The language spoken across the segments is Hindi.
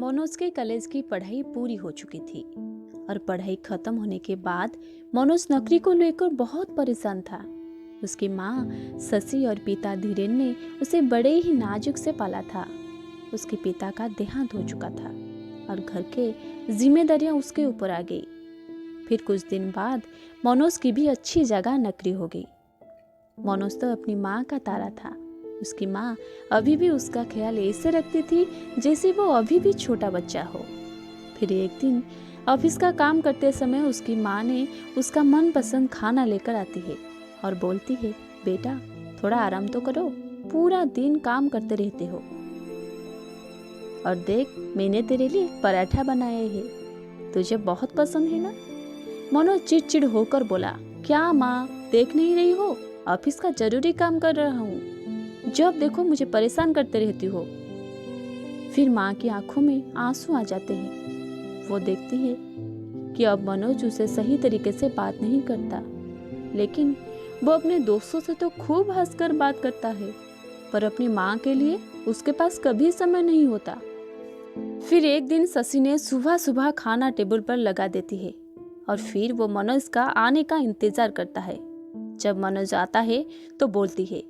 मनोज के कॉलेज की पढ़ाई पूरी हो चुकी थी और पढ़ाई खत्म होने के बाद मनोज नौकरी को लेकर बहुत परेशान था। उसकी माँ शशि और पिता धीरेन ने उसे बड़े ही नाजुक से पाला था। उसके पिता का देहांत हो चुका था और घर के जिम्मेदारियां उसके ऊपर आ गई। फिर कुछ दिन बाद मनोज की भी अच्छी जगह नौकरी हो गई। मनोज तो अपनी माँ का तारा था। उसकी माँ अभी भी उसका ख्याल ऐसे रखती थी जैसे वो अभी भी छोटा बच्चा हो। फिर एक दिन ऑफिस का काम करते समय उसकी माँ ने उसका मनपसंद खाना लेकर आती है और बोलती है, बेटा थोड़ा आराम तो करो, पूरा दिन काम करते रहते हो। और देख, मैंने तेरे लिए पराठा बनाए हैं, तुझे बहुत पसंद है ना। मनोज चिड़चिड़ होकर बोला, क्या माँ, देख नहीं रही हो, ऑफिस का जरूरी काम कर रहा हूँ, जब देखो मुझे परेशान करते रहती हो। फिर माँ की आंखों में आंसू आ जाते हैं। वो देखती है कि अब मनोज उसे सही तरीके से बात नहीं करता, लेकिन वो अपने दोस्तों से तो खूब हंसकर बात करता है, पर अपनी माँ के लिए उसके पास कभी समय नहीं होता। फिर एक दिन शशि ने सुबह सुबह खाना टेबल पर लगा देती है और फिर वो मनोज का आने का इंतजार करता है। जब मनोज आता है तो बोलती है,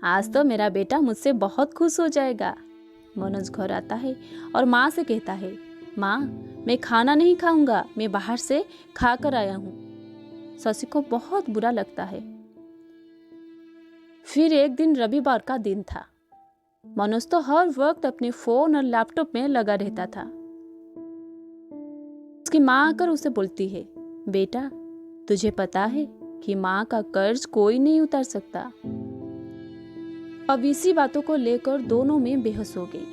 आज तो मेरा बेटा मुझसे बहुत खुश हो जाएगा। मनोज घर आता है और माँ से कहता है, माँ मैं खाना नहीं खाऊंगा, मैं बाहर से खा कर आया हूँ। शशि को बहुत बुरा लगता है। फिर एक दिन रविवार का दिन था। मनोज तो हर वक्त अपने फोन और लैपटॉप में लगा रहता था। उसकी माँ आकर उसे बोलती है, बेटा तुझे पता है कि माँ का कर्ज कोई नहीं उतार सकता। अब इसी बातों को लेकर दोनों में बहस हो गई।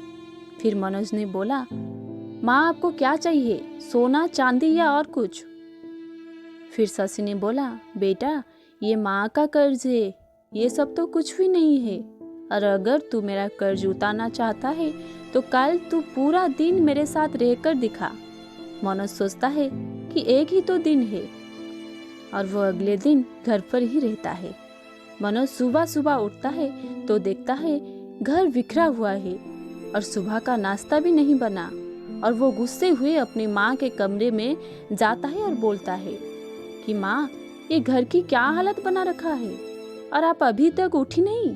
फिर मनोज ने बोला, माँ आपको क्या चाहिए, सोना चांदी या और कुछ। फिर शशि ने बोला, बेटा ये माँ का कर्ज है, ये सब तो कुछ भी नहीं है, और अगर तू मेरा कर्ज उतारना चाहता है तो कल तू पूरा दिन मेरे साथ रहकर दिखा। मनोज सोचता है कि एक ही तो दिन है और वो अगले दिन घर पर ही रहता है। मनोज सुबह सुबह उठता है तो देखता है घर बिखरा हुआ है और सुबह का नाश्ता भी नहीं बना, और वो गुस्से हुए अपनी माँ के कमरे में जाता है और बोलता है कि माँ, ये घर की क्या हालत बना रखा है और आप अभी तक उठी नहीं।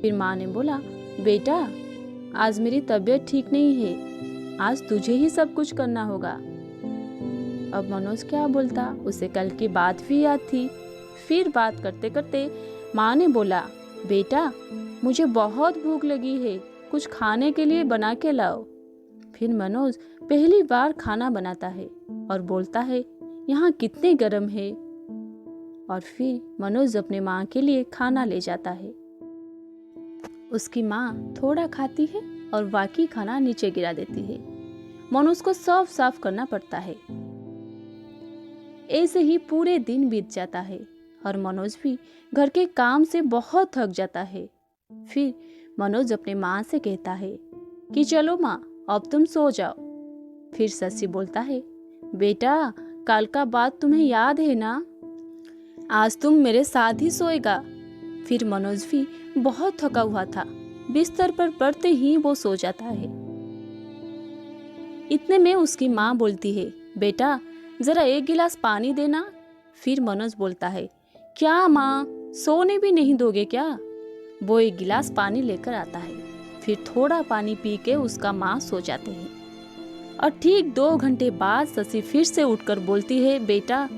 फिर माँ ने बोला, बेटा आज मेरी तबीयत ठीक नहीं है, आज तुझे ही सब कुछ करना होगा। अब मनोज क्या बोलता, उसे कल की बात भी याद थी। फिर बात करते करते माँ ने बोला, बेटा मुझे बहुत भूख लगी है, कुछ खाने के लिए बना के लाओ। फिर मनोज पहली बार खाना बनाता है और बोलता है, यहाँ कितने गर्म है। और फिर मनोज अपने माँ के लिए खाना ले जाता है। उसकी माँ थोड़ा खाती है और बाकी खाना नीचे गिरा देती है। मनोज को सब साफ करना पड़ता है। ऐसे ही पूरे दिन बीत जाता है और मनोज भी घर के काम से बहुत थक जाता है। फिर मनोज अपने माँ से कहता है कि चलो माँ, अब तुम सो जाओ। फिर शशि बोलता है, बेटा कल का बात तुम्हें याद है ना, आज तुम मेरे साथ ही सोएगा। फिर मनोज भी बहुत थका हुआ था, बिस्तर पर पड़ते ही वो सो जाता है। इतने में उसकी माँ बोलती है, बेटा जरा एक गिलास पानी देना। फिर मनोज बोलता है, क्या माँ, सोने भी नहीं दोगे क्या। वो एक गिलास पानी लेकर आता है। फिर थोड़ा पानी पी के उसका माँ सो जाते हैं। और ठीक 2 घंटे बाद शशि फिर से उठकर बोलती है, बेटा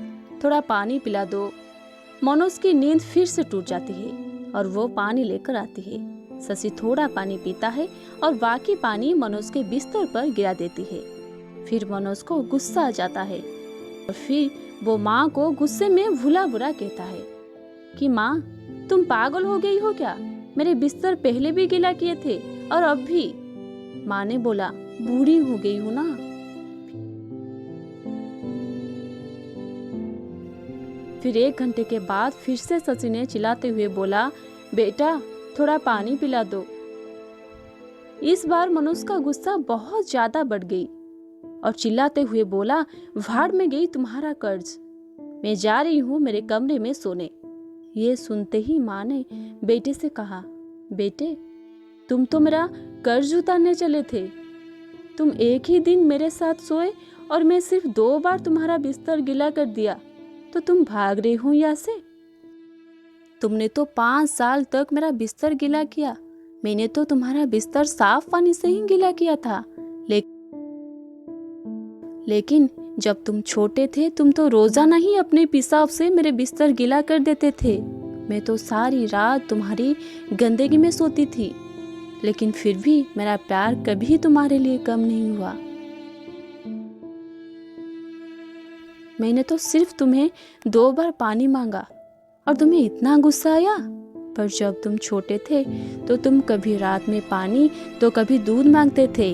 थोड़ा पानी पिला दो। मनोज की नींद फिर से टूट जाती है और वो पानी लेकर आती है। शशि थोड़ा पानी पीता है और बाकी पानी मनोज के बिस्तर पर गिरा देती है। फिर मनोज को गुस्सा आ जाता है और फिर वो माँ को गुस्से में भुला बुरा कहता है कि माँ तुम पागल हो गई हो क्या, मेरे बिस्तर पहले भी गीला किए थे और अब भी। माँ ने बोला, बूढ़ी हो गई हूँ ना। फिर 1 घंटे के बाद फिर से शशि ने चिल्लाते हुए बोला, बेटा थोड़ा पानी पिला दो। इस बार मनोज का गुस्सा बहुत ज्यादा बढ़ गई और चिल्लाते हुए बोला, भाड़ में गई तुम्हारा कर्ज, मैं जा रही हूँ मेरे कमरे में सोने। ये सुनते ही माँ ने बेटे से कहा, बेटे तुम तो मेरा कर्ज उतारने चले थे। तुम एक ही दिन मेरे साथ सोए और मैं सिर्फ 2 बार तुम्हारा बिस्तर गीला कर दिया तो तुम भाग रहे हो यहाँ से। तुमने तो 5 साल तक मेरा बिस्तर गीला किया। मैंने तो तुम्हारा बिस्तर साफ पानी से ही गीला किया था। लेकिन जब तुम छोटे थे तुम तो रोजाना ही अपने पेशाब से मेरे बिस्तर गीला कर देते थे। मैं तो सारी रात तुम्हारी गंदगी में सोती थी, लेकिन फिर भी मेरा प्यार कभी तुम्हारे लिए कम नहीं हुआ। मैंने तो सिर्फ तुम्हें 2 बार पानी मांगा और तुम्हें इतना गुस्सा आया। पर जब तुम छोटे थे तो तुम कभी रात में पानी तो कभी दूध मांगते थे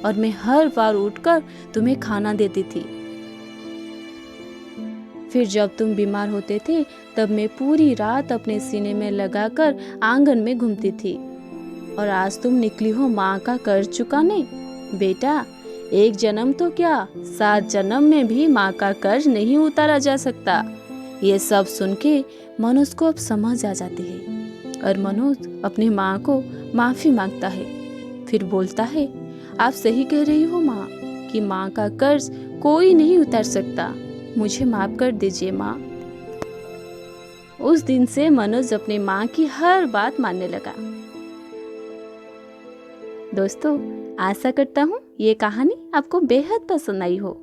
और मैं हर बार उठकर तुम्हें खाना देती थी। फिर जब तुम बीमार होते थे तब मैं पूरी रात अपने सीने में लगाकर आंगन में घूमती थी। और आज तुम निकली हो माँ का कर्ज चुकाने। बेटा, एक जन्म तो क्या 7 जन्म में भी माँ का कर्ज नहीं उतारा जा सकता। ये सब सुन के मनोज को अब समझ आ जाती है और मनोज अपनी माँ को माफी मांगता है। फिर बोलता है, आप सही कह रही हो माँ कि माँ का कर्ज कोई नहीं उतार सकता। मुझे माफ कर दीजिए माँ। उस दिन से मनोज अपनी माँ की हर बात मानने लगा। दोस्तों, आशा करता हूँ ये कहानी आपको बेहद पसंद आई हो।